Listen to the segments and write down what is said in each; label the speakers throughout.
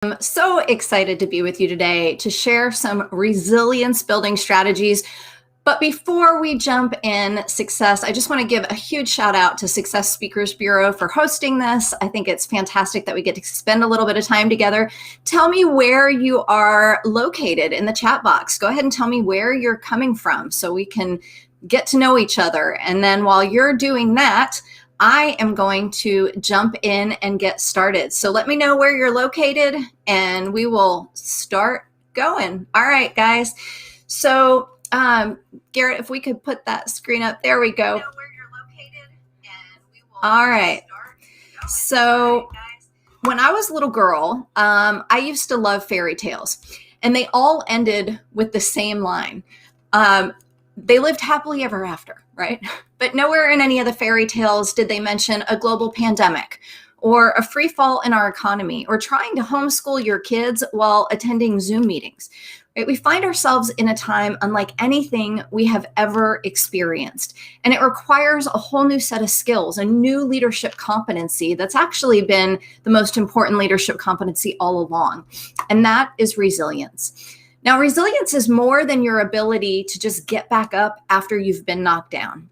Speaker 1: I'm so excited to be with you today to share some resilience building strategies. But before we jump in success, I just want to give a huge shout out to Success Speakers Bureau for hosting this. I think it's fantastic that we get to spend a little bit of time together. Tell me where you are located in the chat box. Go ahead and tell me where you're coming from so we can get to know each other. And then while you're doing that, I am going to jump in and get started. So let me know where you're located and we will start going. All right, guys. So Garrett, if we could put that screen up, there we go. All right. So when I was a little girl, I used to love fairy tales, and they all ended with the same line. They lived happily ever after, right? But nowhere in any of the fairy tales did they mention a global pandemic or a free fall in our economy or trying to homeschool your kids while attending Zoom meetings. Right? We find ourselves in a time unlike anything we have ever experienced. And it requires a whole new set of skills, a new leadership competency that's actually been the most important leadership competency all along. And that is resilience. Now, resilience is more than your ability to just get back up after you've been knocked down.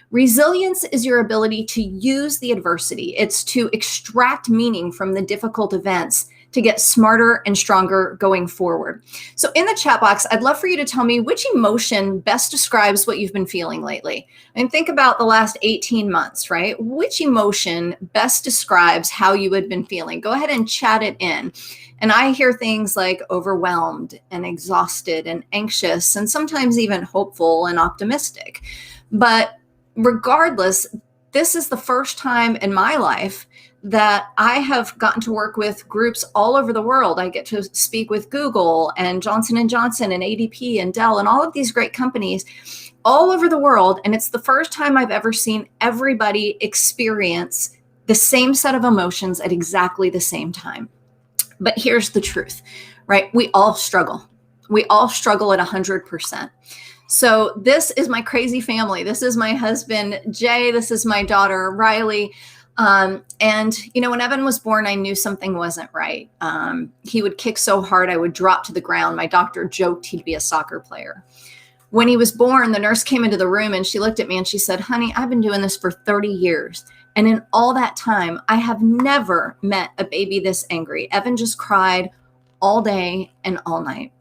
Speaker 1: Resilience is your ability to use the adversity. It's to extract meaning from the difficult events to get smarter and stronger going forward. So in the chat box, I'd love for you to tell me which emotion best describes what you've been feeling lately. And think about the last 18 months, right? Which emotion best describes how you had been feeling? Go ahead and chat it in. And I hear things like overwhelmed and exhausted and anxious and sometimes even hopeful and optimistic. But regardless, this is the first time in my life that I have gotten to work with groups all over the world. I get to speak with Google and Johnson & Johnson and ADP and Dell and all of these great companies all over the world. And it's the first time I've ever seen everybody experience the same set of emotions at exactly the same time. But here's the truth, right? We all struggle. We all struggle at 100%. So this is my crazy family. This is my husband, Jay. This is my daughter, Riley. And, when Evan was born, I knew something wasn't right. He would kick so hard, I would drop to the ground. My doctor joked he'd be a soccer player. When he was born, the nurse came into the room and she looked at me and she said, "Honey, I've been doing this for 30 years. And in all that time, I have never met a baby this angry. Evan just cried all day and all night."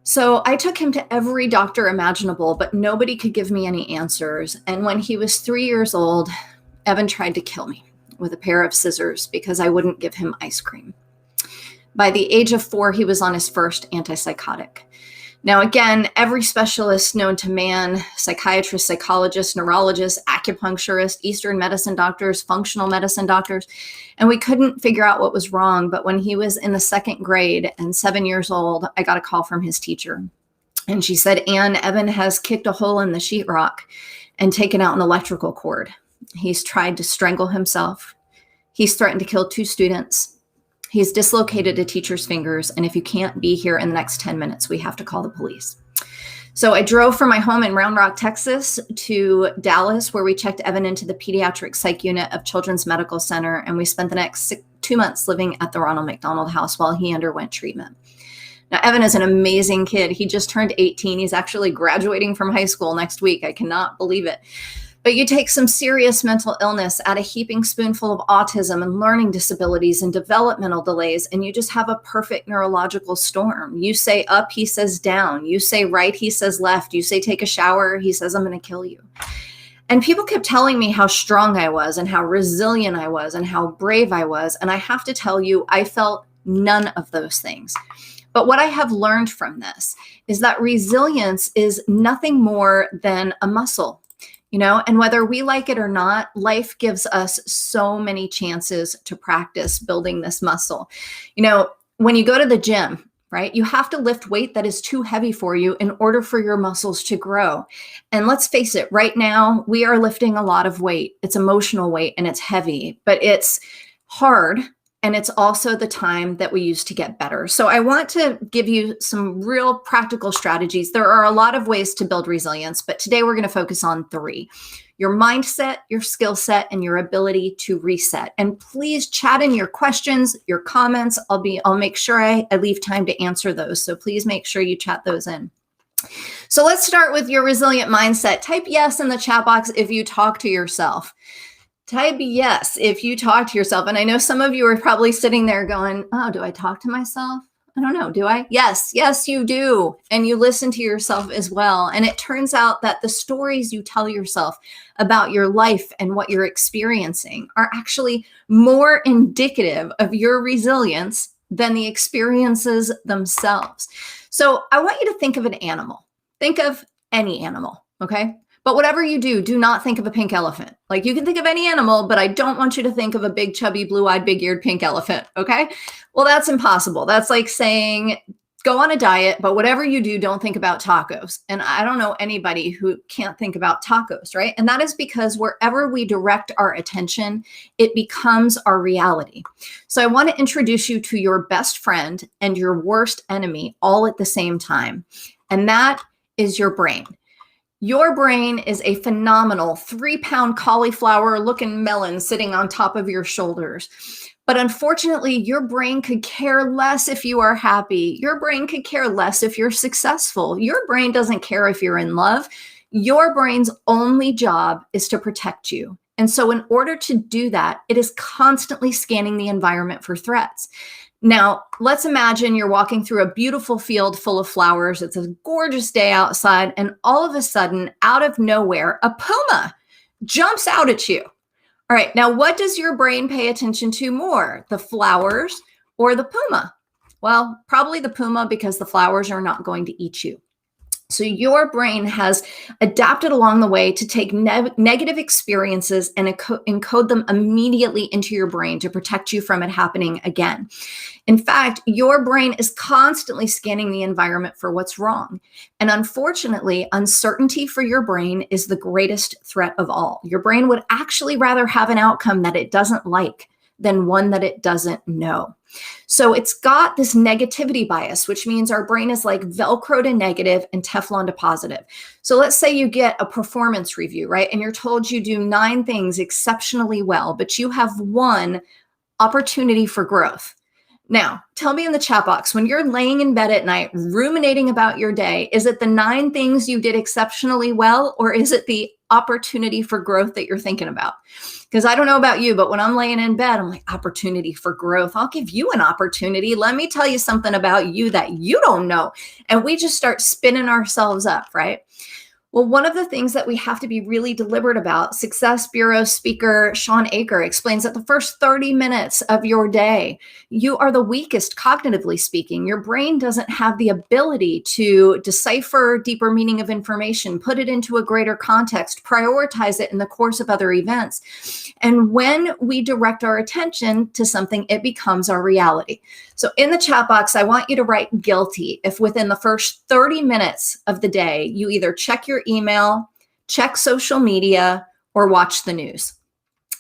Speaker 1: So I took him to every doctor imaginable, but nobody could give me any answers. And when he was 3 years old, Evan tried to kill me with a pair of scissors because I wouldn't give him ice cream. By the age of 4, he was on his first antipsychotic. Now, again, every specialist known to man, psychiatrists, psychologists, neurologists, acupuncturists, Eastern medicine doctors, functional medicine doctors, and we couldn't figure out what was wrong. But when he was in the 2nd grade and 7 years old, I got a call from his teacher. And she said, "Ann, Evan has kicked a hole in the sheetrock and taken out an electrical cord. He's tried to strangle himself. He's threatened to kill 2 students. He's dislocated a teacher's fingers. And if you can't be here in the next 10 minutes, we have to call the police." So I drove from my home in Round Rock, Texas to Dallas, where we checked Evan into the pediatric psych unit of Children's Medical Center. And we spent the next 2 months living at the Ronald McDonald House while he underwent treatment. Now, Evan is an amazing kid. He just turned 18. He's actually graduating from high school next week. I cannot believe it. But you take some serious mental illness, add a heaping spoonful of autism and learning disabilities and developmental delays, and you just have a perfect neurological storm. You say up, he says down. You say right, he says left. You say take a shower, he says I'm going to kill you. And people kept telling me how strong I was and how resilient I was and how brave I was. And I have to tell you, I felt none of those things. But what I have learned from this is that resilience is nothing more than a muscle. And whether we like it or not, life gives us so many chances to practice building this muscle. When you go to the gym, right, you have to lift weight that is too heavy for you in order for your muscles to grow. And let's face it, right now, we are lifting a lot of weight. It's emotional weight and it's heavy, but it's hard And it's also the time that we use to get better. So I want to give you some real practical strategies. There are a lot of ways to build resilience, but today we're going to focus on 3: your mindset, your skill set, and your ability to reset. And please chat in your questions, your comments. I'll make sure I leave time to answer those. So please make sure you chat those in. So let's start with your resilient mindset. Type yes in the chat box if you talk to yourself. Type yes if you talk to yourself. And I know some of you are probably sitting there going, oh, do I talk to myself? I don't know. Do I? Yes, you do. And you listen to yourself as well. And it turns out that the stories you tell yourself about your life and what you're experiencing are actually more indicative of your resilience than the experiences themselves. So I want you to think of an animal. Think of any animal, okay? But whatever you do, do not think of a pink elephant. Like, you can think of any animal, but I don't want you to think of a big, chubby, blue-eyed, big-eared pink elephant, okay? Well, that's impossible. That's like saying, go on a diet, but whatever you do, don't think about tacos. And I don't know anybody who can't think about tacos, right? And that is because wherever we direct our attention, it becomes our reality. So I want to introduce you to your best friend and your worst enemy all at the same time. And that is your brain. Your brain is a phenomenal 3-pound cauliflower looking melon sitting on top of your shoulders. But unfortunately, your brain could care less if you are happy. Your brain could care less if you're successful. Your brain doesn't care if you're in love. Your brain's only job is to protect you. And so in order to do that, it is constantly scanning the environment for threats. Now, let's imagine you're walking through a beautiful field full of flowers. It's a gorgeous day outside, and all of a sudden, out of nowhere, a puma jumps out at you. All right, now what does your brain pay attention to more, the flowers or the puma? Well, probably the puma, because the flowers are not going to eat you. So your brain has adapted along the way to take negative experiences and encode them immediately into your brain to protect you from it happening again. In fact, your brain is constantly scanning the environment for what's wrong. And unfortunately, uncertainty for your brain is the greatest threat of all. Your brain would actually rather have an outcome that it doesn't like than one that it doesn't know. So it's got this negativity bias, which means our brain is like Velcro to negative and Teflon to positive. So let's say you get a performance review, right? And you're told you do 9 things exceptionally well, but you have 1 opportunity for growth. Now, tell me in the chat box, when you're laying in bed at night, ruminating about your day, is it the 9 things you did exceptionally well, or is it the opportunity for growth that you're thinking about? Because I don't know about you, but when I'm laying in bed, I'm like, opportunity for growth. I'll give you an opportunity. Let me tell you something about you that you don't know. And we just start spinning ourselves up, right? Well, one of the things that we have to be really deliberate about, Success Bureau speaker Sean Aker explains that the first 30 minutes of your day, you are the weakest cognitively speaking. Your brain doesn't have the ability to decipher deeper meaning of information, put it into a greater context, prioritize it in the course of other events. And when we direct our attention to something, it becomes our reality. So in the chat box, I want you to write guilty if within the first 30 minutes of the day, you either check your email, check social media, or watch the news.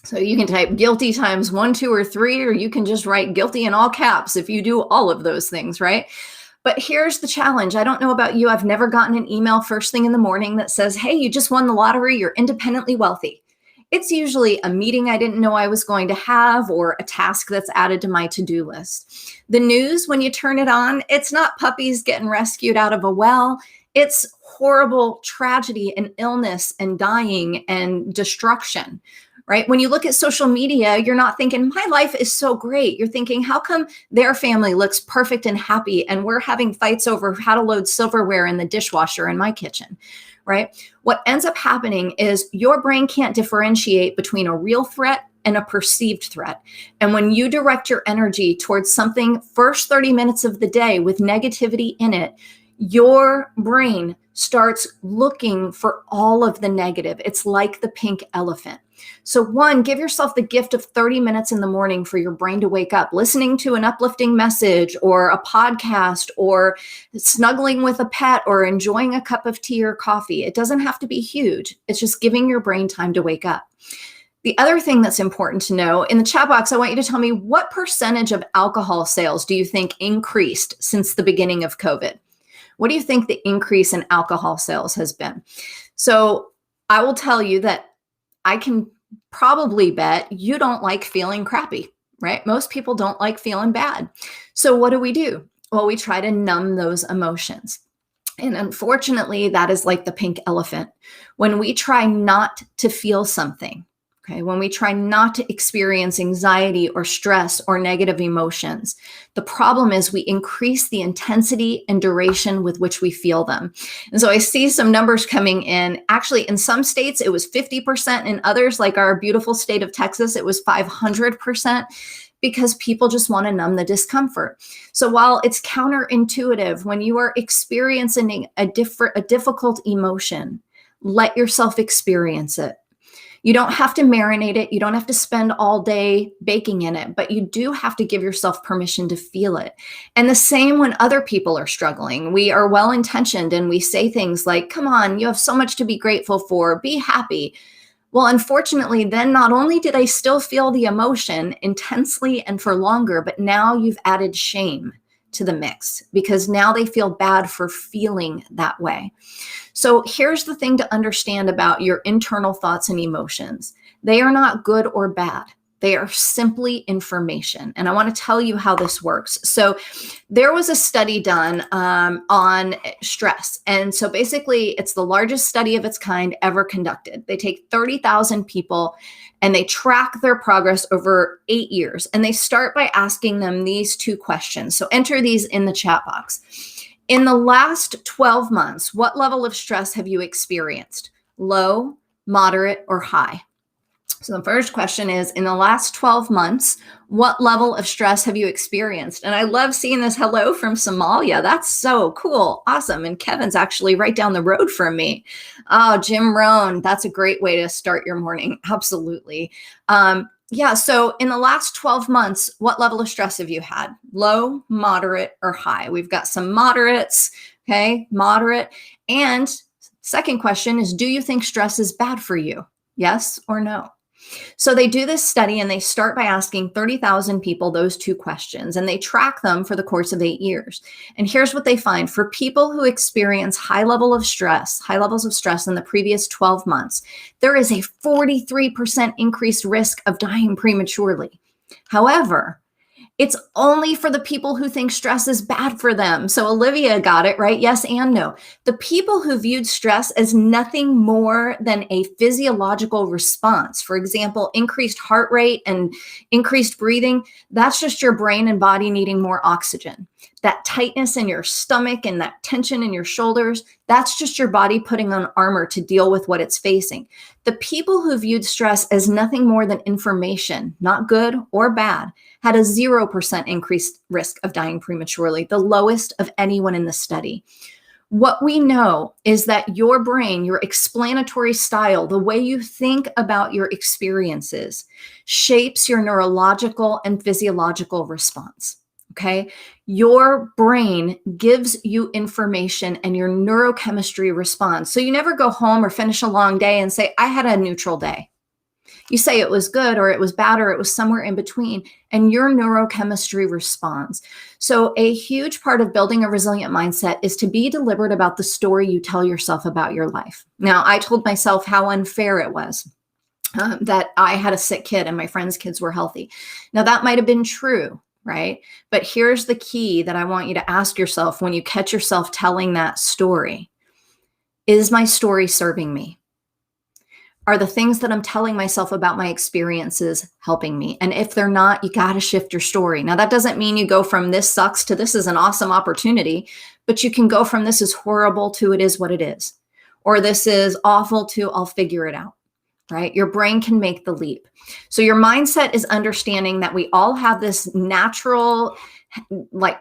Speaker 1: So you can type guilty times 1, 2, or 3, or you can just write guilty in all caps if you do all of those things, right? But here's the challenge. I don't know about you. I've never gotten an email first thing in the morning that says, hey, you just won the lottery. You're independently wealthy. It's usually a meeting I didn't know I was going to have, or a task that's added to my to-do list. The news, when you turn it on, it's not puppies getting rescued out of a well. It's horrible tragedy and illness and dying and destruction, right? When you look at social media, you're not thinking, my life is so great. You're thinking, how come their family looks perfect and happy and we're having fights over how to load silverware in the dishwasher in my kitchen, right? What ends up happening is your brain can't differentiate between a real threat and a perceived threat. And when you direct your energy towards something first 30 minutes of the day with negativity in it, your brain starts looking for all of the negative. It's like the pink elephant. So 1, give yourself the gift of 30 minutes in the morning for your brain to wake up, listening to an uplifting message or a podcast or snuggling with a pet or enjoying a cup of tea or coffee. It doesn't have to be huge. It's just giving your brain time to wake up. The other thing that's important to know in the chat box, I want you to tell me what percentage of alcohol sales do you think increased since the beginning of COVID? What do you think the increase in alcohol sales has been? So I will tell you that I can probably bet you don't like feeling crappy, right? Most people don't like feeling bad. So what do? Well, we try to numb those emotions. And unfortunately, that is like the pink elephant. When we try not to feel something, okay, when we try not to experience anxiety or stress or negative emotions, the problem is we increase the intensity and duration with which we feel them. And so I see some numbers coming in. Actually, in some states, it was 50%. In others, like our beautiful state of Texas, it was 500%. Because people just want to numb the discomfort. So while it's counterintuitive, when you are experiencing a difficult emotion, let yourself experience it. You don't have to marinate it. You don't have to spend all day baking in it, but you do have to give yourself permission to feel it. And the same when other people are struggling. We are well-intentioned and we say things like, come on, you have so much to be grateful for, be happy. Well, unfortunately, then not only did I still feel the emotion intensely and for longer, but now you've added shame to the mix because now they feel bad for feeling that way. So here's the thing to understand about your internal thoughts and emotions. They are not good or bad. They are simply information. And I want to tell you how this works. So there was a study done on stress. And so basically, it's the largest study of its kind ever conducted. They take 30,000 people and they track their progress over 8 years. And they start by asking them these 2 questions. So enter these in the chat box. In the last 12 months, what level of stress have you experienced? Low, moderate, or high? So the first question is, in the last 12 months, what level of stress have you experienced? And I love seeing this hello from Somalia. That's so cool. Awesome. And Kevin's actually right down the road from me. Oh, Jim Rohn. That's a great way to start your morning. Absolutely. Yeah. So in the last 12 months, what level of stress have you had? Low, moderate, or high? We've got some moderates. Okay. Moderate. And second question is, do you think stress is bad for you? Yes or no? So they do this study and they start by asking 30,000 people those 2 questions and they track them for the course of 8 years. And here's what they find. For people who experience high levels of stress in the previous 12 months, there is a 43% increased risk of dying prematurely. However, it's only for the people who think stress is bad for them. So Olivia got it, right? Yes and no. The people who viewed stress as nothing more than a physiological response, for example, increased heart rate and increased breathing, that's just your brain and body needing more oxygen. That tightness in your stomach and that tension in your shoulders, that's just your body putting on armor to deal with what it's facing. The people who viewed stress as nothing more than information, not good or bad, had a 0% increased risk of dying prematurely, the lowest of anyone in the study. What we know is that your brain, your explanatory style, the way you think about your experiences, shapes your neurological and physiological response. Okay. Your brain gives you information and your neurochemistry responds. So you never go home or finish a long day and say, I had a neutral day. You say it was good or it was bad or it was somewhere in between, and your neurochemistry responds. So a huge part of building a resilient mindset is to be deliberate about the story you tell yourself about your life. Now, I told myself how unfair it was that I had a sick kid and my friends' kids were healthy. Now, that might have been true, right? But here's the key that I want you to ask yourself when you catch yourself telling that story. Is my story serving me? Are the things that I'm telling myself about my experiences helping me? And if they're not, you got to shift your story. Now, that doesn't mean you go from this sucks to this is an awesome opportunity, but you can go from this is horrible to it is what it is, or this is awful to I'll figure it out, right? Your brain can make the leap. So your mindset is understanding that we all have this natural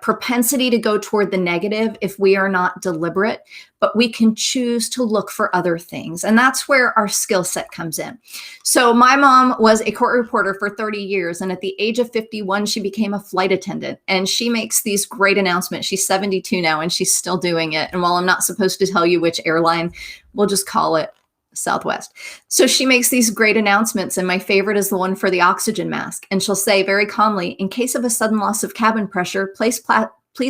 Speaker 1: propensity to go toward the negative if we are not deliberate, but we can choose to look for other things. And that's where our skill set comes in. So my mom was a court reporter for 30 years. And at the age of 51, she became a flight attendant. And she makes these great announcements. She's 72 now and she's still doing it. And while I'm not supposed to tell you which airline, we'll just call it Southwest. So she makes these great announcements, and my favorite is the one for the oxygen mask. And she'll say very calmly, in case of a sudden loss of cabin pressure, please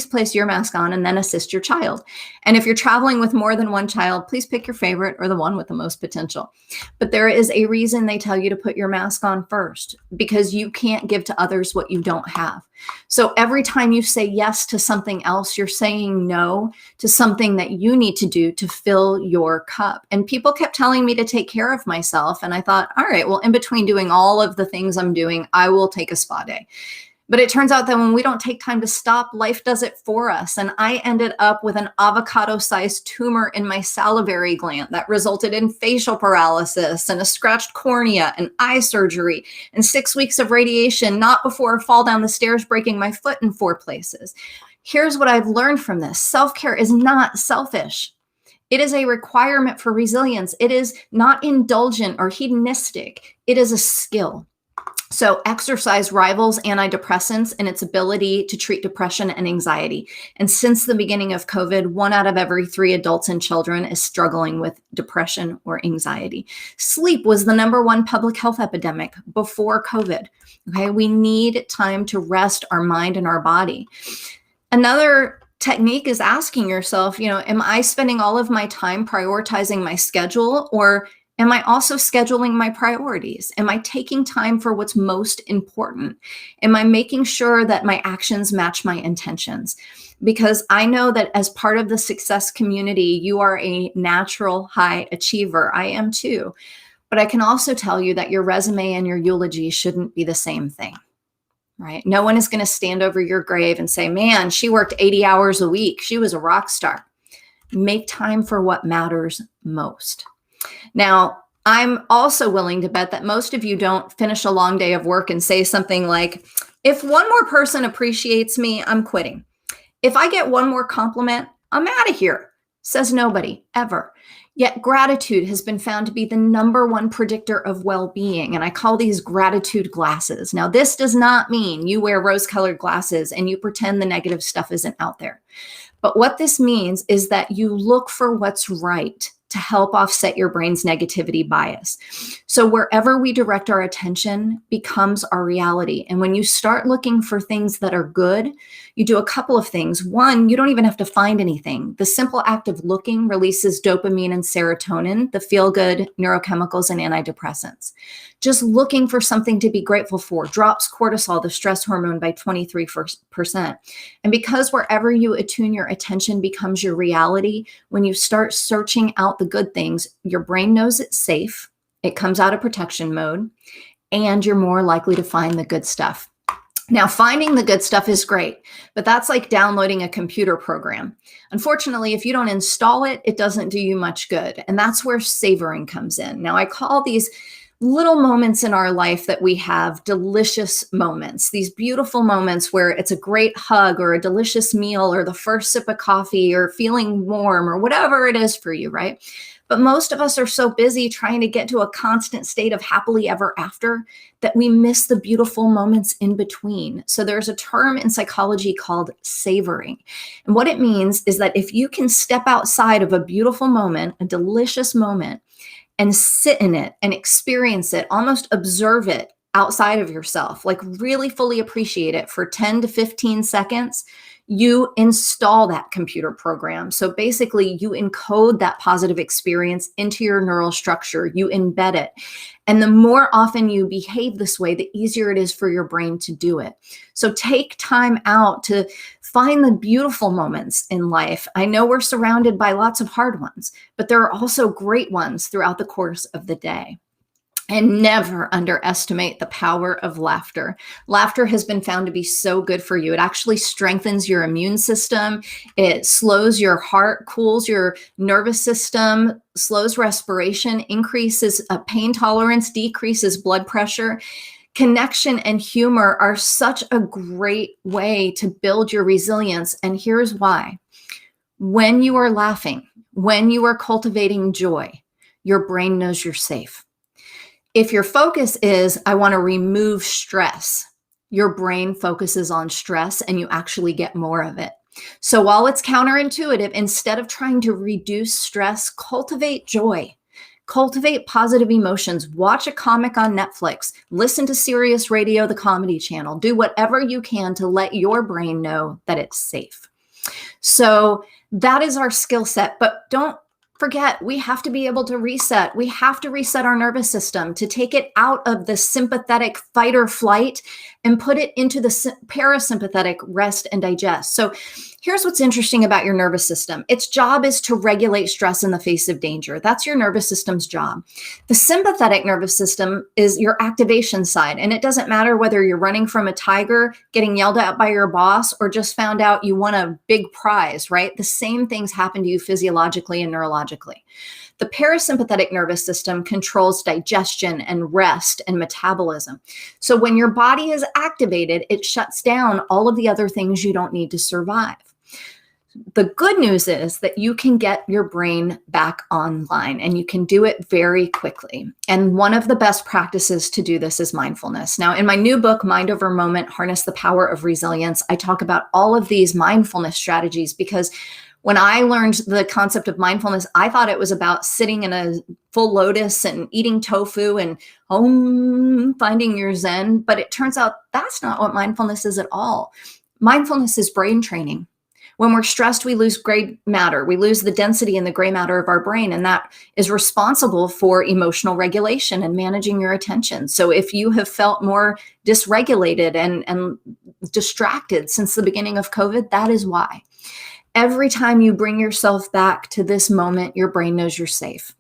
Speaker 1: place your mask on and then assist your child. And if you're traveling with more than one child, please pick your favorite or the one with the most potential. But there is a reason they tell you to put your mask on first, because you can't give to others what you don't have. So every time you say yes to something else, you're saying no to something that you need to do to fill your cup. And people kept telling me to take care of myself. And I thought, all right, well, in between doing all of the things I'm doing, I will take a spa day. But it turns out that when we don't take time to stop, life does it for us. And I ended up with an avocado-sized tumor in my salivary gland that resulted in facial paralysis and a scratched cornea and eye surgery and 6 weeks of radiation, not before a fall down the stairs, breaking my foot in 4 places. Here's what I've learned from this. Self-care is not selfish. It is a requirement for resilience. It is not indulgent or hedonistic. It is a skill. So exercise rivals antidepressants in its ability to treat depression and anxiety. And since the beginning of COVID, 1 out of every 3 adults and children is struggling with depression or anxiety. Sleep was the #1 public health epidemic before COVID. Okay, we need time to rest our mind and our body. Another technique is asking yourself, am I spending all of my time prioritizing my schedule, or am I also scheduling my priorities? Am I taking time for what's most important? Am I making sure that my actions match my intentions? Because I know that as part of the success community, you are a natural high achiever. I am too. But I can also tell you that your resume and your eulogy shouldn't be the same thing, right? No one is going to stand over your grave and say, man, she worked 80 hours a week. She was a rock star. Make time for what matters most. Now, I'm also willing to bet that most of you don't finish a long day of work and say something like, if one more person appreciates me, I'm quitting. If I get one more compliment, I'm out of here, says nobody, ever. Yet gratitude has been found to be the #1 predictor of well-being, and I call these gratitude glasses. Now, this does not mean you wear rose-colored glasses and you pretend the negative stuff isn't out there. But what this means is that you look for what's right to help offset your brain's negativity bias. So wherever we direct our attention becomes our reality. And when you start looking for things that are good, you do a couple of things. One, you don't even have to find anything. The simple act of looking releases dopamine and serotonin, the feel-good neurochemicals and antidepressants. Just looking for something to be grateful for drops cortisol, the stress hormone, by 23%. And because wherever you attune your attention becomes your reality, when you start searching out the good things, your brain knows it's safe, it comes out of protection mode, and you're more likely to find the good stuff. Now, finding the good stuff is great, but that's like downloading a computer program. Unfortunately, if you don't install it, it doesn't do you much good. And that's where savoring comes in. Now, I call these little moments in our life that we have delicious moments, these beautiful moments where it's a great hug or a delicious meal or the first sip of coffee or feeling warm or whatever it is for you, right? But most of us are so busy trying to get to a constant state of happily ever after that we miss the beautiful moments in between. So there's a term in psychology called savoring. And what it means is that if you can step outside of a beautiful moment, a delicious moment, and sit in it and experience it, almost observe it outside of yourself, like really fully appreciate it for 10 to 15 seconds, you install that computer program. So basically you encode that positive experience into your neural structure, you embed it. And the more often you behave this way, the easier it is for your brain to do it. So take time out to find the beautiful moments in life. I know we're surrounded by lots of hard ones, but there are also great ones throughout the course of the day. And never underestimate the power of laughter. Laughter has been found to be so good for you. It actually strengthens your immune system. It slows your heart, cools your nervous system, slows respiration, increases pain tolerance, decreases blood pressure. Connection and humor are such a great way to build your resilience. And here's why. When you are laughing, when you are cultivating joy, your brain knows you're safe. If your focus is, I want to remove stress, your brain focuses on stress and you actually get more of it. So while it's counterintuitive, instead of trying to reduce stress, cultivate joy. Cultivate positive emotions. Watch a comic on Netflix. Listen to Sirius Radio, the comedy channel. Do whatever you can to let your brain know that it's safe. So that is our skill set. But don't forget, we have to be able to reset. We have to reset our nervous system to take it out of the sympathetic fight or flight and put it into the parasympathetic rest and digest. So here's what's interesting about your nervous system. Its job is to regulate stress in the face of danger. That's your nervous system's job. The sympathetic nervous system is your activation side. And it doesn't matter whether you're running from a tiger, getting yelled at by your boss, or just found out you won a big prize, right? The same things happen to you physiologically and neurologically. The parasympathetic nervous system controls digestion and rest and metabolism. So when your body is activated, it shuts down all of the other things you don't need to survive. The good news is that you can get your brain back online, and you can do it very quickly. And one of the best practices to do this is mindfulness. Now, in my new book, Mind Over Moment, Harness the Power of Resilience, I talk about all of these mindfulness strategies because when I learned the concept of mindfulness, I thought it was about sitting in a full lotus and eating tofu and finding your Zen. But it turns out that's not what mindfulness is at all. Mindfulness is brain training. When we're stressed, we lose gray matter. We lose the density in the gray matter of our brain, and that is responsible for emotional regulation and managing your attention. So if you have felt more dysregulated and distracted since the beginning of COVID, that is why. Every time you bring yourself back to this moment, your brain knows you're safe.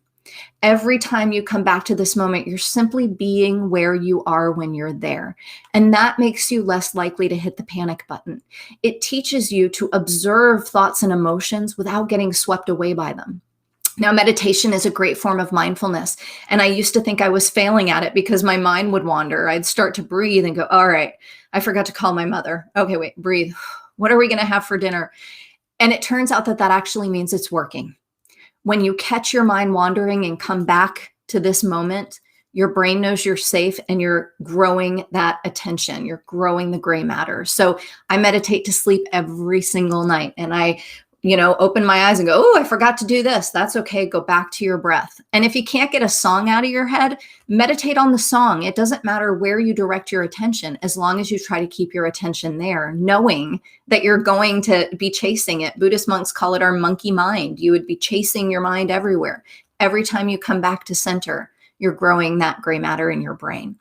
Speaker 1: Every time you come back to this moment, you're simply being where you are when you're there. And that makes you less likely to hit the panic button. It teaches you to observe thoughts and emotions without getting swept away by them. Now, meditation is a great form of mindfulness. And I used to think I was failing at it because my mind would wander. I'd start to breathe and go, all right, I forgot to call my mother. Okay, wait, breathe. What are we going to have for dinner? And it turns out that that actually means it's working. When you catch your mind wandering and come back to this moment, your brain knows you're safe and you're growing that attention. You're growing the gray matter. So I meditate to sleep every single night. And I open my eyes and go, oh, I forgot to do this. That's okay. Go back to your breath. And if you can't get a song out of your head, meditate on the song. It doesn't matter where you direct your attention, as long as you try to keep your attention there, knowing that you're going to be chasing it. Buddhist monks call it our monkey mind. You would be chasing your mind everywhere. Every time you come back to center, you're growing that gray matter in your brain.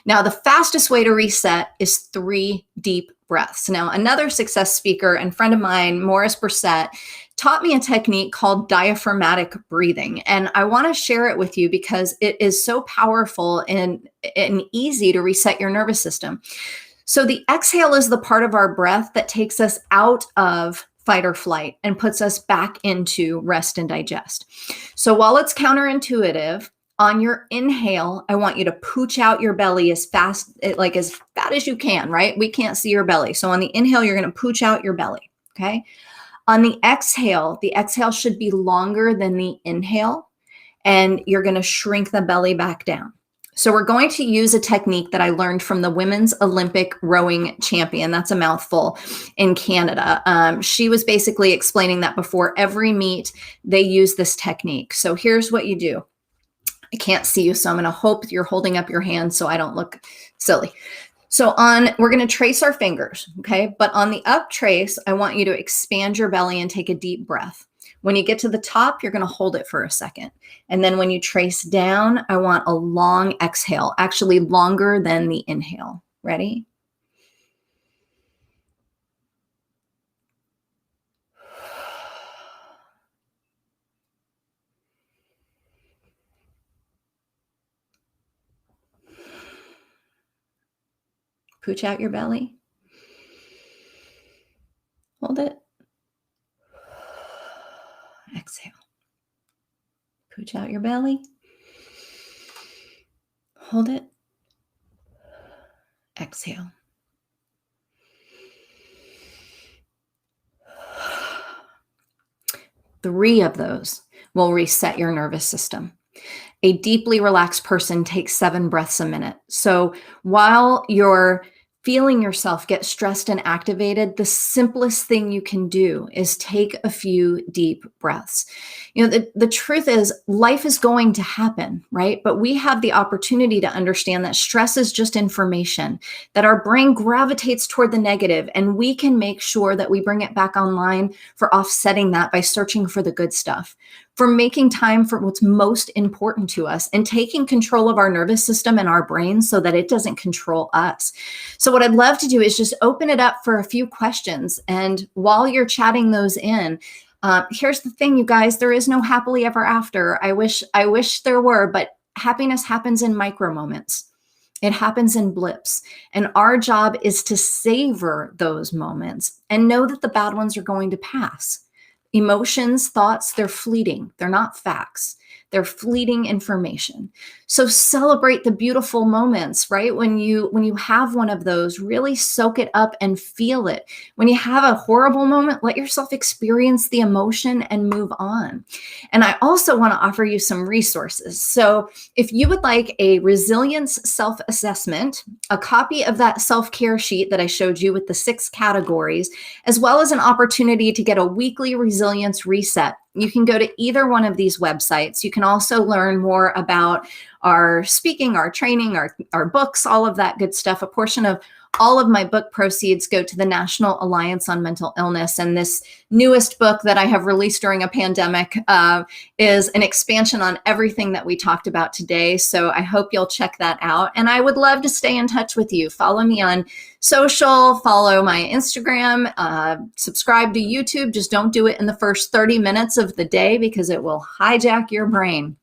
Speaker 1: Now, the fastest way to reset is 3 deep breaths. Now, another success speaker and friend of mine, Morris Brissett, taught me a technique called diaphragmatic breathing. And I want to share it with you because it is so powerful and easy to reset your nervous system. So the exhale is the part of our breath that takes us out of fight or flight and puts us back into rest and digest. So while it's counterintuitive, on your inhale, I want you to pooch out your belly as fast as you can, right? We can't see your belly. So on the inhale, you're going to pooch out your belly, okay? On the exhale should be longer than the inhale, and you're going to shrink the belly back down. So we're going to use a technique that I learned from the women's Olympic rowing champion. That's a mouthful, in Canada. She was basically explaining that before every meet, they use this technique. So here's what you do. I can't see you, so I'm going to hope you're holding up your hand so I don't look silly. So we're going to trace our fingers, okay? But on the up trace, I want you to expand your belly and take a deep breath. When you get to the top, you're going to hold it for a second. And then when you trace down, I want a long exhale, actually longer than the inhale. Ready? Pooch out your belly. Hold it. Exhale. Pooch out your belly. Hold it. Exhale. Three of those will reset your nervous system. A deeply relaxed person takes 7 breaths a minute. So while you're feeling yourself get stressed and activated, the simplest thing you can do is take a few deep breaths. The truth is life is going to happen, right? But we have the opportunity to understand that stress is just information, that our brain gravitates toward the negative, and we can make sure that we bring it back online for offsetting that by searching for the good stuff, for making time for what's most important to us, and taking control of our nervous system and our brain so that it doesn't control us. So what I'd love to do is just open it up for a few questions. And while you're chatting those in, here's the thing, you guys, there is no happily ever after. I wish there were, but happiness happens in micro moments. It happens in blips. And our job is to savor those moments and know that the bad ones are going to pass. Emotions, thoughts, they're fleeting. They're not facts. They're fleeting information. So celebrate the beautiful moments, right? When you have one of those, really soak it up and feel it. When you have a horrible moment, let yourself experience the emotion and move on. And I also want to offer you some resources. So if you would like a resilience self-assessment, a copy of that self-care sheet that I showed you with the 6 categories, as well as an opportunity to get a weekly resilience reset, you can go to either one of these websites. You can also learn more about our speaking, our training, our books, all of that good stuff. A portion of all of my book proceeds go to the National Alliance on Mental Illness. And this newest book that I have released during a pandemic is an expansion on everything that we talked about today. So I hope you'll check that out. And I would love to stay in touch with you. Follow me on social, follow my Instagram, subscribe to YouTube. Just don't do it in the first 30 minutes of the day because it will hijack your brain.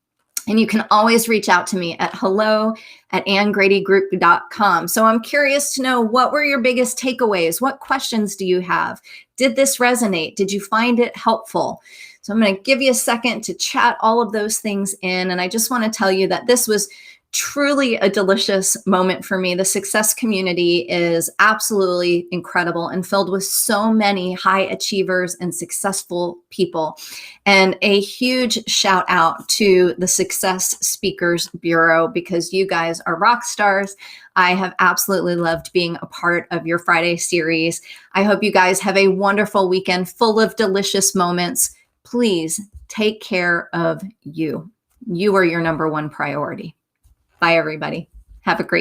Speaker 1: And you can always reach out to me at hello@AnnGradyGroup.com. So I'm curious to know, what were your biggest takeaways? What questions do you have? Did this resonate? Did you find it helpful? So I'm going to give you a second to chat all of those things in. And I just want to tell you that this was truly a delicious moment for me. The success community is absolutely incredible and filled with so many high achievers and successful people. And a huge shout out to the Success Speakers Bureau, because you guys are rock stars. I have absolutely loved being a part of your Friday series. I hope you guys have a wonderful weekend full of delicious moments. Please take care of you. You are your number one priority. Bye, everybody. Have a great